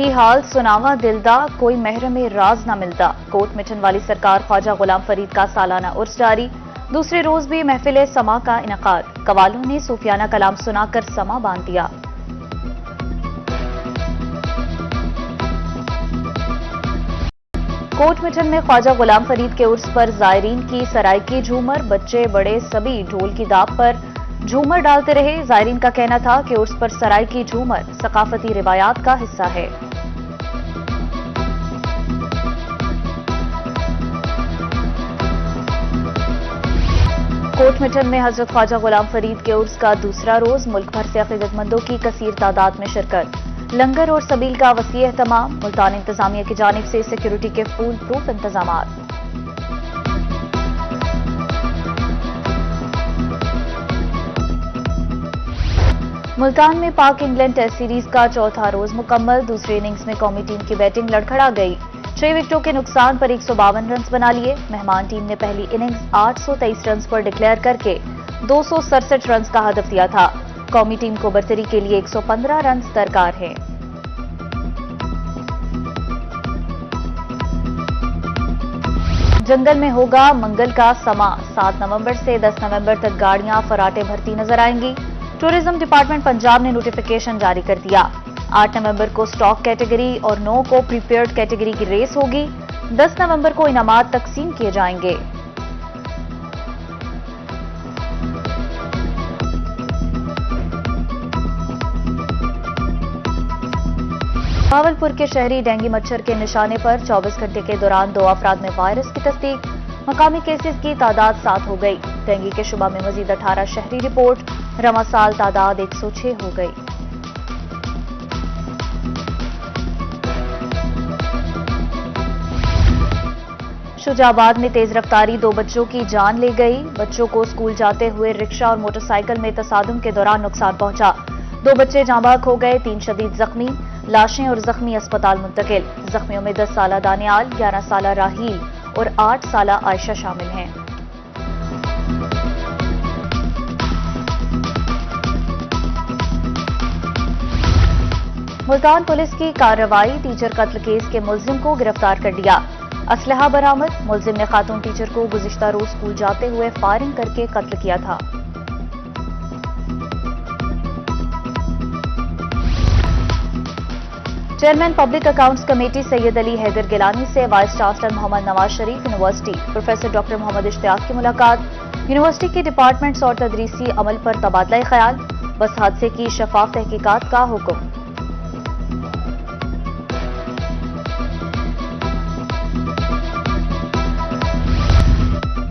की हाल सुनावा दिलदा, कोई महरम राज ना मिलता। कोट मिठन वाली सरकार ख्वाजा गुलाम फरीद का सालाना उर्स जारी। दूसरे रोज भी महफिल समा का इनकाद। कवालों ने सूफियाना कलाम सुनाकर समा बांध दिया। कोट मिठन में ख्वाजा गुलाम फरीद के उर्स पर जायरीन की सरायकी झूमर। बच्चे बड़े सभी ढोल की दाब पर झूमर डालते रहे। जायरीन का कहना था कि उर्स पर सरायकी झूमर सकाफती रिवायात का हिस्सा है। कोट मिठन में हजरत ख्वाजा गुलाम फरीद के उर्स का दूसरा रोज। मुल्क भर से अकीदतमंदों की कसीर तादाद में शिरकत। लंगर और सबील का वसी एहतमाम। मुल्तान इंतजामिया की जानिब से सिक्योरिटी के फूल प्रूफ इंतजामात। मुल्तान में पाक इंग्लैंड टेस्ट सीरीज का चौथा रोज मुकम्मल। दूसरी इनिंग्स में कौमी टीम की बैटिंग लड़खड़ा गई। 6 विकेटों के नुकसान पर 152 रन बना लिए। मेहमान टीम ने पहली इनिंग्स 823 रन पर डिक्लेयर करके 267 रन का हदफ दिया था। कौमी टीम को बरतरी के लिए 115 रन दरकार हैं। जंगल में होगा मंगल का समा। 7 नवंबर से 10 नवंबर तक गाड़ियां फराटे भरती नजर आएंगी। टूरिज्म डिपार्टमेंट पंजाब ने नोटिफिकेशन जारी कर दिया। 8 नवंबर को स्टॉक कैटेगरी और 9 को प्रीपेयर्ड कैटेगरी की रेस होगी। 10 नवंबर को इनामात तकसीम किए जाएंगे। भावलपुर के शहरी डेंगू मच्छर के निशाने पर 24 घंटे के दौरान 2 अफराद में वायरस की तस्दीक। मकामी केसेस की तादाद 7 हो गई। डेंगू के शुबा में मजीद 18 शहरी रिपोर्ट। रवा साल तादाद 106 हो गई। शुजाबाद में तेज रफ्तारी 2 बच्चों की जान ले गई। बच्चों को स्कूल जाते हुए रिक्शा और मोटरसाइकिल में तसादुम के दौरान नुकसान पहुंचा। 2 बच्चे जांबाक हो गए, 3 शदीद जख्मी। लाशें और जख्मी अस्पताल मुंतकिल। जख्मियों में 10 साला दानियाल, 11 साला राहील और 8 साला आयशा शामिल हैं। मुल्तान पुलिस की कार्रवाई। टीचर कत्ल केस के मुलजिम को गिरफ्तार कर लिया। असलहा बरामद। मुलजिम ने खातून टीचर को गुज़िश्ता रोज स्कूल जाते हुए फायरिंग करके कत्ल किया था। Chairman public accounts committee Syed Ali Haider Gilani से vice chancellor Mohammad Nawaz Sharif university professor doctor Mohammad Ishtiaq की मुलाकात। यूनिवर्सिटी के डिपार्टमेंट्स और तदरीसी अमल पर तबादला ख्याल। बस हादसे की शफाफ तहकीकात का हुक्म।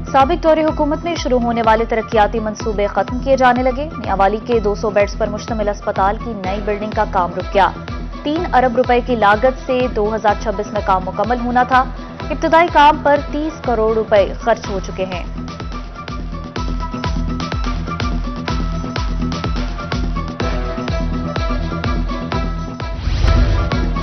साबिक दौरे हुकूमत में शुरू होने वाले तरक्याती मंसूबे खत्म किए जाने लगे। मियांवाली के 200 बेड्स पर मुश्तमिल अस्पताल की नई बिल्डिंग का काम रुक गया। 3 अरब रुपए की लागत से 2026 में काम मुकम्मल होना था। इब्तदाई काम पर 30 करोड़ रुपए खर्च हो चुके हैं।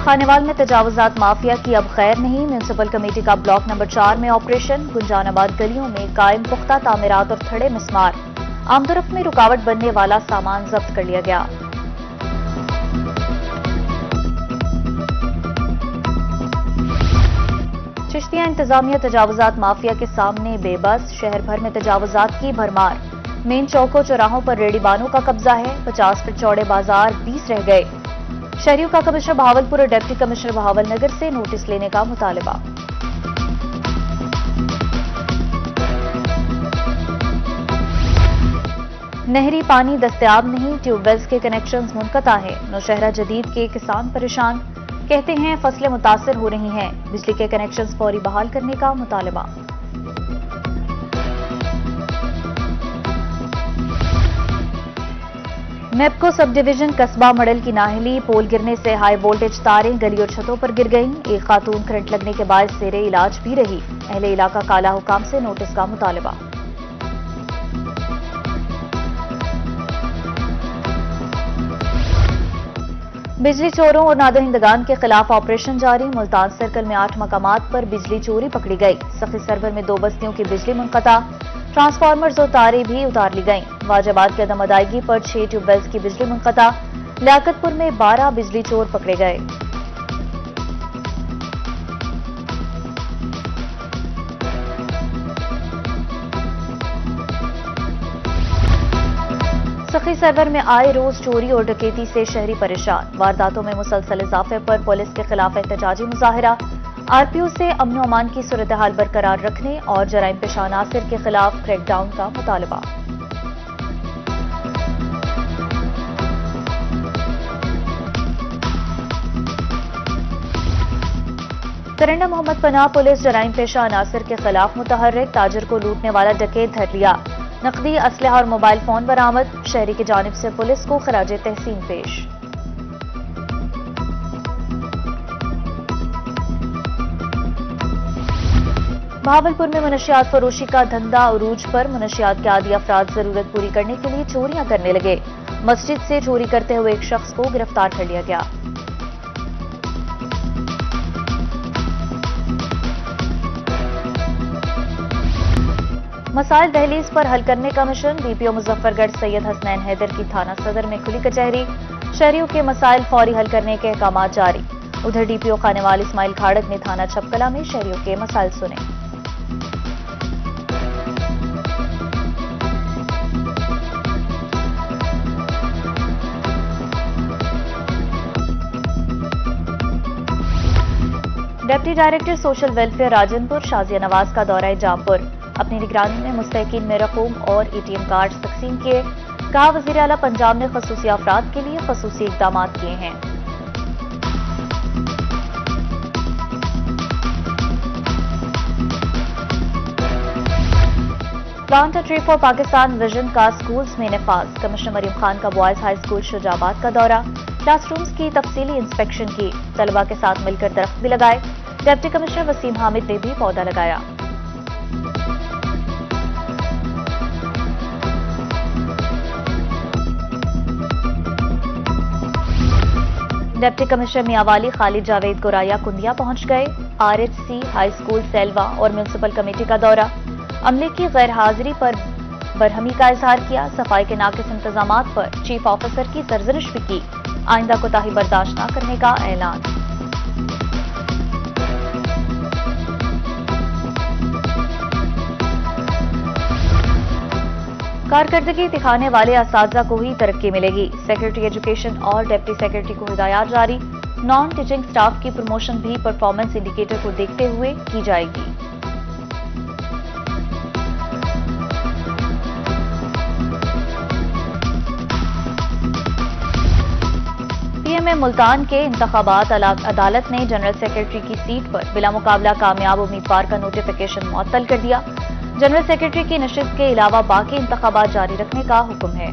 खानेवाल में तजावुजात माफिया की अब खैर नहीं। म्यूनिसिपल कमेटी का ब्लॉक नंबर 4 में ऑपरेशन। गुंजानाबाद गलियों में कायम पुख्ता तामीरात और थड़े मिस्मार। आमदोरफ्त में रुकावट बनने वाला सामान जब्त कर लिया गया। चिश्तिया इंतजामिया तजावुजात माफिया के सामने बेबस। शहर भर में तजावुजात की भरमार। मेन चौकों चौराहों पर रेडीबानों का कब्जा है। 50 फीट चौड़े बाजार 20 रह गए। शहरियों का कमिश्नर बहावलपुर और डिप्टी कमिश्नर बहावल नगर से नोटिस लेने का मुतालबा। नहरी पानी दस्तयाब नहीं। ट्यूबवेल्स के कनेक्शंस मुनक़ता हैं। नौशहरा जदीद के किसान परेशान। कहते हैं फसलें मुतासर हो रही हैं। बिजली के कनेक्शंस फौरी बहाल करने का मुतालबा। मेपको सब डिवीजन कस्बा मडल की नाहली। पोल गिरने से हाई वोल्टेज तारें गली और छतों पर गिर गईं। एक खातून करंट लगने के बाद जेरे इलाज भी रही। अहले इलाका काला हुकाम से नोटिस का मुतालबा। बिजली चोरों और नादहिंदगान के खिलाफ ऑपरेशन जारी। मुल्तान सर्कल में 8 मकामात पर बिजली चोरी पकड़ी गई। सखी सर्वर में 2 बस्तियों की बिजली मुनक़ता। ट्रांसफार्मर्स और तारें भी उतार ली गईं। वाजिबात की अदम अदायगी पर 6 ट्यूबवेल्स की बिजली मुनक़ता। लियाकतपुर में 12 बिजली चोर पकड़े गए। सखी सरवर में आए रोज चोरी और डकैती से शहरी परेशान। वारदातों में मुसलसल इजाफे पर पुलिस के खिलाफ एहतजाजी मुजाहिरा। आरपीओ से अमन अमान की सूरत हाल बरकरार रखने और जराइम पेशा अनासिर के खिलाफ क्रैकडाउन का मुतालबा। तरन्नुम मोहम्मद पनाह पुलिस जराइम पेशा अनासिर के खिलाफ मुतहर्रिक। ताजिर को लूटने वाला डकैत धर लिया। नकदी, असलहा और मोबाइल फोन बरामद। शहरी की जानिब से पुलिस को खराजे तहसीन पेश। बहावलपुर में मनशियात फरोशी का धंधा उरूज पर। मनशियात के आदी अफराद जरूरत पूरी करने के लिए चोरियां करने लगे। मस्जिद से चोरी करते हुए एक शख्स को गिरफ्तार कर लिया गया। मसाइल दहलीज पर हल करने का मिशन। डीपीओ मुजफ्फरगढ़ सैयद हसनैन हैदर की थाना सदर में खुली कचहरी। शहरियों के मसाइल फौरी हल करने के अहकाम जारी। उधर डीपीओ खानेवाल इस्माइल खाड़क ने थाना छपकला में शहरियों के मसाइल सुने। Deputy director social welfare Rajanpur Shazia Nawaz का दौरा जामपुर। अपनी निगरानी में मुस्तहकीन में रकूम और एटीएम कार्ड तकसीम किए। कहा, वजीर आला पंजाब ने खसूसी अफराद के लिए खसूसी इकदाम किए हैं। Plant a tree for Pakistan vision का स्कूल्स में नफाज। कमिश्नर मरीम खान का बॉयज हाई स्कूल शुजाबाद का दौरा। क्लासरूम्स की तफसीली इंस्पेक्शन की। तलबा के साथ मिलकर दरख्त भी लगाए। डिप्टी कमिश्नर वसीम हामिद ने भी पौधा लगाया। डिप्टी कमिश्नर मियांवाली खालिद जावेद गोराया कुंदिया पहुंच गए। आरएचसी हाई स्कूल सेल्वा और म्यूनिसिपल कमेटी का दौरा। अमले की गैर हाजिरी पर बरहमी का इजहार किया। सफाई के नाकिस इंतजामात पर चीफ ऑफिसर की सरजनिश भी की। आइंदा कोताही बर्दाश्त न करने का ऐलान। कारकर्दगी दिखाने वाले असातिज़ा को ही तरक्की मिलेगी। सेक्रेटरी एजुकेशन और डिप्टी सेक्रेटरी को हिदायत जारी। नॉन टीचिंग स्टाफ की प्रमोशन भी परफॉर्मेंस इंडिकेटर को देखते हुए की जाएगी। पीएमए मुल्तान के इंतखाबात अदालत ने जनरल सेक्रेटरी की सीट पर बिला मुकाबला कामयाब उम्मीदवार का नोटिफिकेशन मुअत्तल कर दिया। जनरल सेक्रेटरी की नशिस्त के अलावा बाकी इंतखाबात जारी रखने का हुक्म है।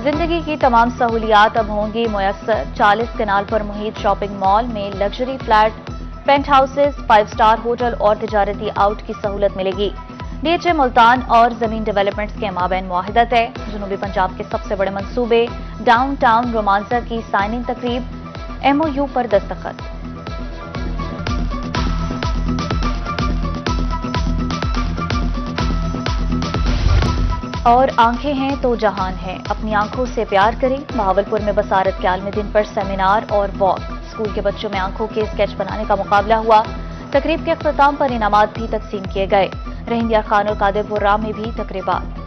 जिंदगी की तमाम सहूलियात अब होंगी मुयस्सर। 40 कनाल पर मुहित शॉपिंग मॉल में luxury flat, penthouses, 5 star hotel और तिजारती आउट की सहूलत मिलेगी। डीएचए मुल्तान और जमीन डेवलपमेंट्स के माबैन मुआहिदत है। जनूबी पंजाब के सबसे बड़े मंसूबे डाउन टाउन रोमांसा की साइनिंग तकरीब। एमओयू पर दस्तखत। और आंखें हैं तो जहान है, अपनी आंखों से प्यार करें। बहावलपुर में बसारत के आलमी दिन पर सेमिनार और वॉक। स्कूल के बच्चों में आंखों के स्केच बनाने का मुकाबला हुआ। तकरीब के अख्ताम पर इनामात भी तकसीम किए गए। रहीम यार खान और कादिर बुर्रा में भी तकरीबात।